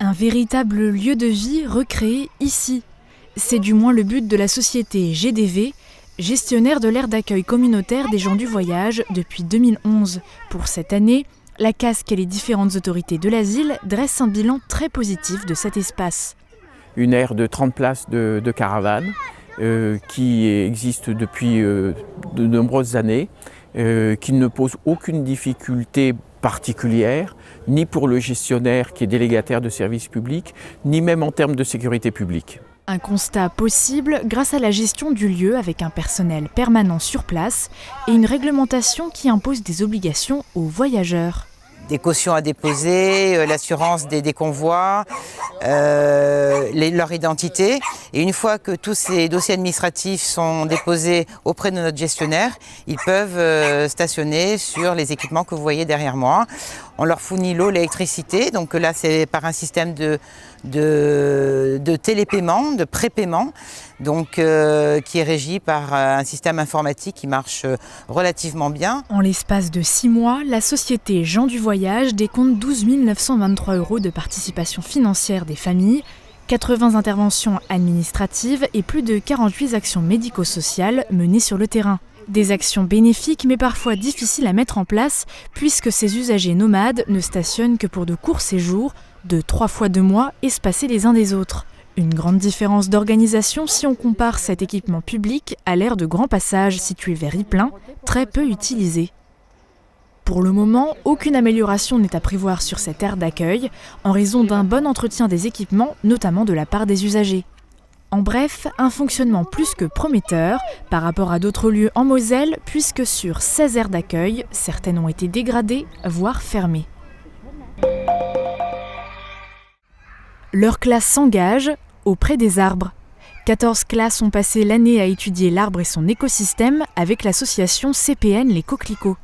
Un véritable lieu de vie recréé ici. C'est du moins le but de la société GDV, gestionnaire de l'aire d'accueil communautaire des gens du voyage depuis 2011. Pour cette année, la Casques et les différentes autorités de l'asile dressent un bilan très positif de cet espace. Une aire de 30 places de caravane qui existe depuis de nombreuses années, qui ne pose aucune difficulté particulière, ni pour le gestionnaire qui est délégataire de services publics, ni même en termes de sécurité publique. Un constat possible grâce à la gestion du lieu avec un personnel permanent sur place et une réglementation qui impose des obligations aux voyageurs. Des cautions à déposer, l'assurance des convois, leur identité. Et une fois que tous ces dossiers administratifs sont déposés auprès de notre gestionnaire, ils peuvent stationner sur les équipements que vous voyez derrière moi. On leur fournit l'eau, l'électricité, donc là c'est par un système de télépaiement, de prépaiement, donc qui est régi par un système informatique qui marche relativement bien. En l'espace de 6 mois, la société Gens du Voyage décompte 12 923 € de participation financière des familles, 80 interventions administratives et plus de 48 actions médico-sociales menées sur le terrain. Des actions bénéfiques mais parfois difficiles à mettre en place puisque ces usagers nomades ne stationnent que pour de courts séjours, de 3 fois 2 mois espacés les uns des autres. Une grande différence d'organisation si on compare cet équipement public à l'aire de grand passage situé vers Ypelin, très peu utilisé. Pour le moment, aucune amélioration n'est à prévoir sur cette aire d'accueil en raison d'un bon entretien des équipements, notamment de la part des usagers. En bref, un fonctionnement plus que prometteur par rapport à d'autres lieux en Moselle, puisque sur 16 aires d'accueil, certaines ont été dégradées, voire fermées. Leur classe s'engage auprès des arbres. 14 classes ont passé l'année à étudier l'arbre et son écosystème avec l'association CPN Les Coquelicots.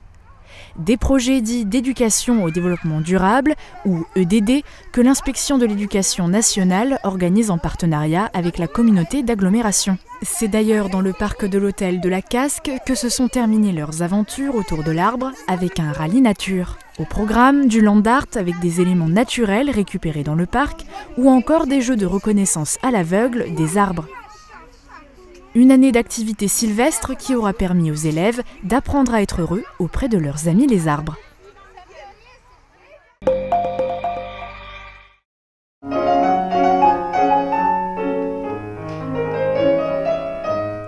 Des projets dits d'éducation au développement durable, ou EDD, que l'inspection de l'éducation nationale organise en partenariat avec la communauté d'agglomération. C'est d'ailleurs dans le parc de l'hôtel de la Casques que se sont terminées leurs aventures autour de l'arbre avec un rallye nature. Au programme, du land art avec des éléments naturels récupérés dans le parc, ou encore des jeux de reconnaissance à l'aveugle des arbres. Une année d'activité sylvestre qui aura permis aux élèves d'apprendre à être heureux auprès de leurs amis les arbres.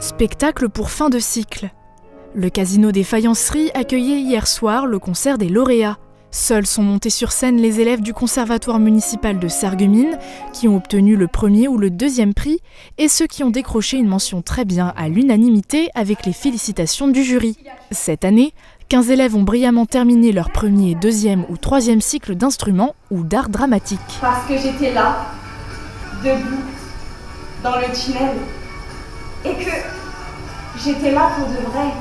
Spectacle pour fin de cycle. Le Casino des Faïenceries accueillait hier soir le concert des lauréats. Seuls sont montés sur scène les élèves du Conservatoire municipal de Sarreguemines, qui ont obtenu le premier ou le deuxième prix, et ceux qui ont décroché une mention très bien à l'unanimité avec les félicitations du jury. Cette année, 15 élèves ont brillamment terminé leur premier, deuxième ou troisième cycle d'instruments ou d'art dramatique. Parce que j'étais là, debout, dans le tunnel, et que j'étais là pour de vrai,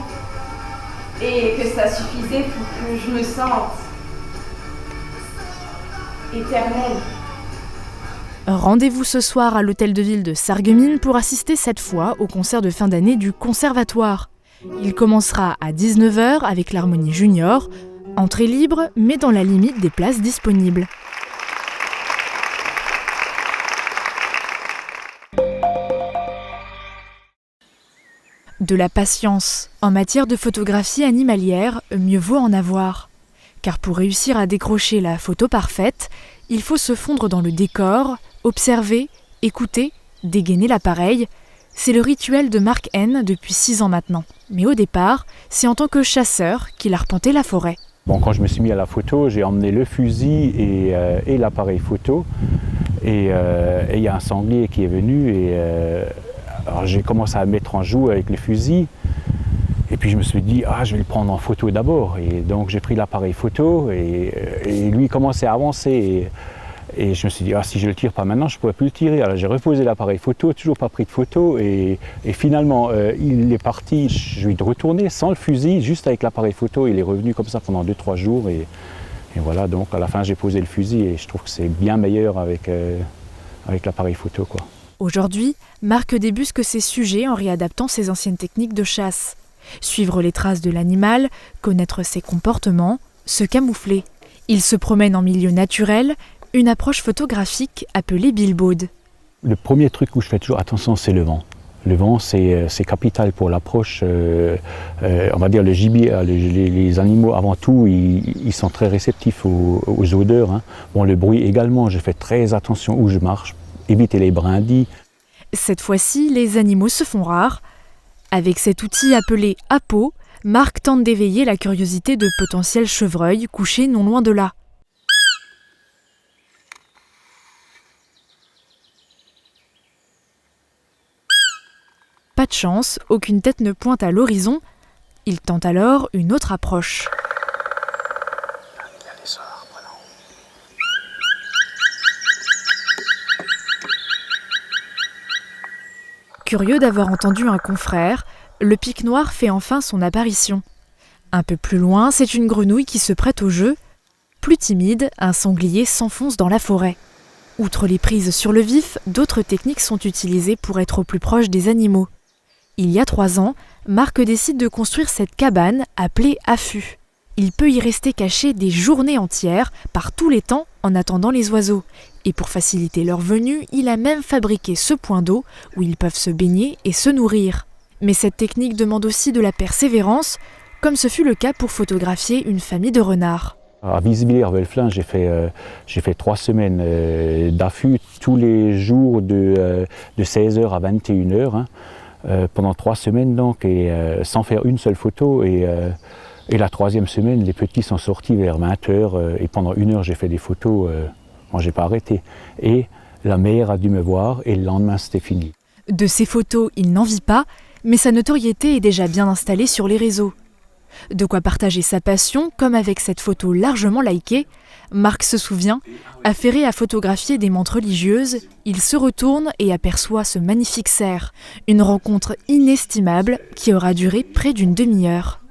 et que ça suffisait pour que je me sente éternelle. Rendez-vous ce soir à l'hôtel de ville de Sarreguemines pour assister cette fois au concert de fin d'année du Conservatoire. Il commencera à 19 h avec l'harmonie junior, entrée libre mais dans la limite des places disponibles. De la patience. En matière de photographie animalière, mieux vaut en avoir. Car pour réussir à décrocher la photo parfaite, il faut se fondre dans le décor, observer, écouter, dégainer l'appareil. C'est le rituel de Marc N depuis 6 ans maintenant. Mais au départ, c'est en tant que chasseur qu'il arpentait la forêt. Bon, quand je me suis mis à la photo, j'ai emmené le fusil et l'appareil photo. Et il y a un sanglier qui est venu et alors j'ai commencé à mettre en joue avec le fusil. Et puis je me suis dit, je vais le prendre en photo d'abord. Et donc j'ai pris l'appareil photo et lui commençait à avancer. Et je me suis dit, si je ne le tire pas maintenant, je ne pourrais plus le tirer. Alors j'ai reposé l'appareil photo, toujours pas pris de photo. Et finalement, il est parti. Je lui ai retourné sans le fusil, juste avec l'appareil photo. Il est revenu comme ça pendant 2-3 jours. Et voilà, donc à la fin, j'ai posé le fusil. Et je trouve que c'est bien meilleur avec l'appareil photo, quoi. Aujourd'hui, Marc débusque ses sujets en réadaptant ses anciennes techniques de chasse. Suivre les traces de l'animal, connaître ses comportements, se camoufler. Il se promène en milieu naturel, une approche photographique appelée billboard. Le premier truc où je fais toujours attention, c'est le vent. Le vent, c'est capital pour l'approche. On va dire le gibier, les animaux avant tout, ils sont très réceptifs aux odeurs. Hein. Bon, le bruit également, je fais très attention où je marche, éviter les brindilles. Cette fois-ci, les animaux se font rares. Avec cet outil appelé appôt, Marc tente d'éveiller la curiosité de potentiels chevreuils couchés non loin de là. Pas de chance, aucune tête ne pointe à l'horizon. Il tente alors une autre approche. Curieux d'avoir entendu un confrère, le pic noir fait enfin son apparition. Un peu plus loin, c'est une grenouille qui se prête au jeu. Plus timide, un sanglier s'enfonce dans la forêt. Outre les prises sur le vif, d'autres techniques sont utilisées pour être au plus proche des animaux. Il y a 3 ans, Marc décide de construire cette cabane appelée affût. Il peut y rester caché des journées entières, par tous les temps, en attendant les oiseaux. Et pour faciliter leur venue, il a même fabriqué ce point d'eau où ils peuvent se baigner et se nourrir. Mais cette technique demande aussi de la persévérance, comme ce fut le cas pour photographier une famille de renards. À Visvillers-Velflin, j'ai fait 3 semaines d'affût tous les jours de 16h à 21h. Hein. Pendant 3 semaines donc, et sans faire une seule photo. Et la 3e semaine, les petits sont sortis vers 20h et pendant 1 heure, j'ai fait des photos. Moi, j'ai pas arrêté. Et la mère a dû me voir et le lendemain, c'était fini. De ces photos, il n'en vit pas, mais sa notoriété est déjà bien installée sur les réseaux. De quoi partager sa passion, comme avec cette photo largement likée. Marc se souvient, affairé à photographier des mantes religieuses, il se retourne et aperçoit ce magnifique cerf. Une rencontre inestimable qui aura duré près d'une demi-heure.